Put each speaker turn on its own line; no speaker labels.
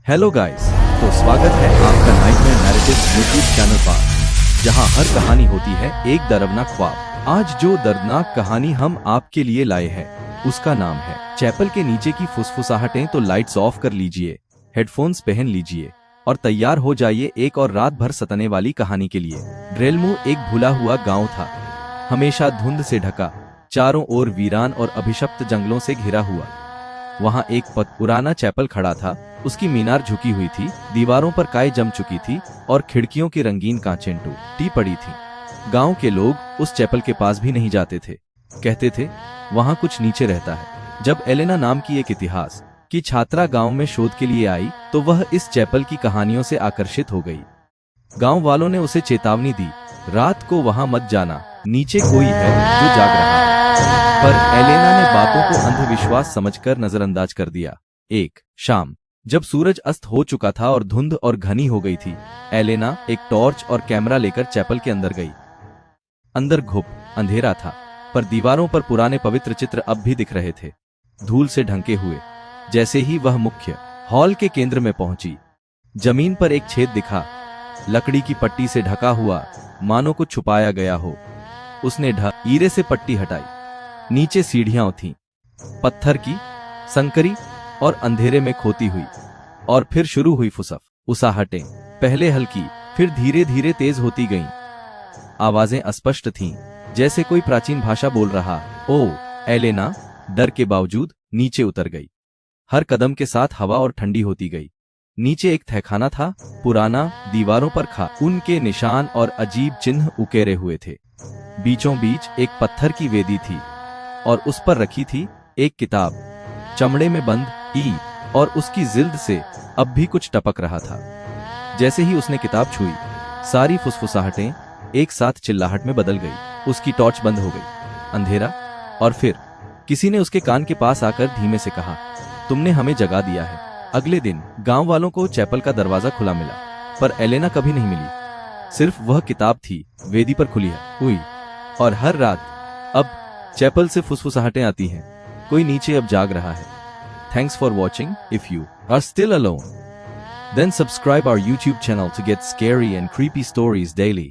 Hello guys, तो स्वागत है आपका नाइटमेयर नैरेटिव्स यूट्यूब चैनल पर, जहां हर कहानी होती है एक दर्दनाक ख्वाब। आज जो दर्दनाक कहानी हम आपके लिए लाए हैं उसका नाम है चैपल के नीचे की फुसफुसाहटें। तो लाइट्स ऑफ कर लीजिए, हेडफोन्स पहन लीजिए और तैयार हो जाइए एक और रात भर सताने वाली कहानी के लिए। ड्रेलमू एक भूला हुआ गाँव था, हमेशा धुंध से ढका, चारों ओर वीरान और अभिशप्त जंगलों से घिरा हुआ। वहां एक पुराना चैपल खड़ा था, उसकी मीनार झुकी हुई थी, दीवारों पर काई जम चुकी थी और खिड़कियों की रंगीन कांचें टूटी पड़ी थी। गांव के लोग उस चैपल के पास भी नहीं जाते थे, कहते थे वहां कुछ नीचे रहता है। जब एलेना नाम की एक इतिहास की छात्रा गांव में शोध के लिए आई तो वह इस चैपल की कहानियों से आकर्षित हो गई। गांव वालों ने उसे चेतावनी दी, रात को वहां मत जाना, नीचे कोई है जो जाग रहा है। पर एलेना ने बातों को अंधविश्वास समझकर नजरअंदाज कर दिया। एक शाम जब सूरज अस्त हो चुका था और धुंध और घनी हो गई थी, एलेना एक टॉर्च और कैमरा लेकर चैपल के अंदर गई। अंदर घुप अंधेरा था, पर दीवारों पर पुराने पवित्र चित्र अब भी दिख रहे थे, धूल से ढंके हुए। जैसे ही वह मुख्य हॉल के केंद्र में पहुंची, जमीन पर एक छेद दिखा, लकड़ी की पट्टी से ढका हुआ, मानो कुछ छुपाया गया हो। उसने ईरे से पट्टी हटाई। नीचे सीढ़ियां थीं, पत्थर की, संकरी और अंधेरे में खोती हुई। और फिर शुरू हुई फुसफुसाहटें, पहले हल्की, फिर धीरे धीरे तेज होती गईं। आवाजें अस्पष्ट थीं, जैसे कोई प्राचीन भाषा बोल रहा। ओ एलेना डर के बावजूद नीचे उतर गई। हर कदम के साथ हवा और ठंडी होती गई। नीचे एक तहखाना था, पुराना, दीवारों पर उनके निशान और अजीब चिन्ह उकेरे हुए थे। बीचों बीच एक पत्थर की वेदी थी और उस पर रखी थी एक किताब, चमड़े में बंद और उसकी जिल्द से अब भी कुछ टपक रहा था। जैसे ही उसने किताब छुई, सारी फुसफुसाहटें एक साथ चिल्लाहट में बदल गई। उसकी टॉर्च बंद हो गई। अंधेरा, और फिर किसी ने उसके कान के पास आकर धीमे से कहा, तुमने हमें जगा दिया है। अगले दिन गांव वालों को चैपल का दरवाजा खुला मिला, पर एलेना कभी नहीं मिली। सिर्फ वह किताब थी, वेदी पर खुली हुई। और हर रात अब चैपल से फुसफुसाहटें आती हैं, कोई नीचे अब जाग रहा है। Thanks for watching. If you are still alone, then subscribe our YouTube channel to get scary and creepy stories daily.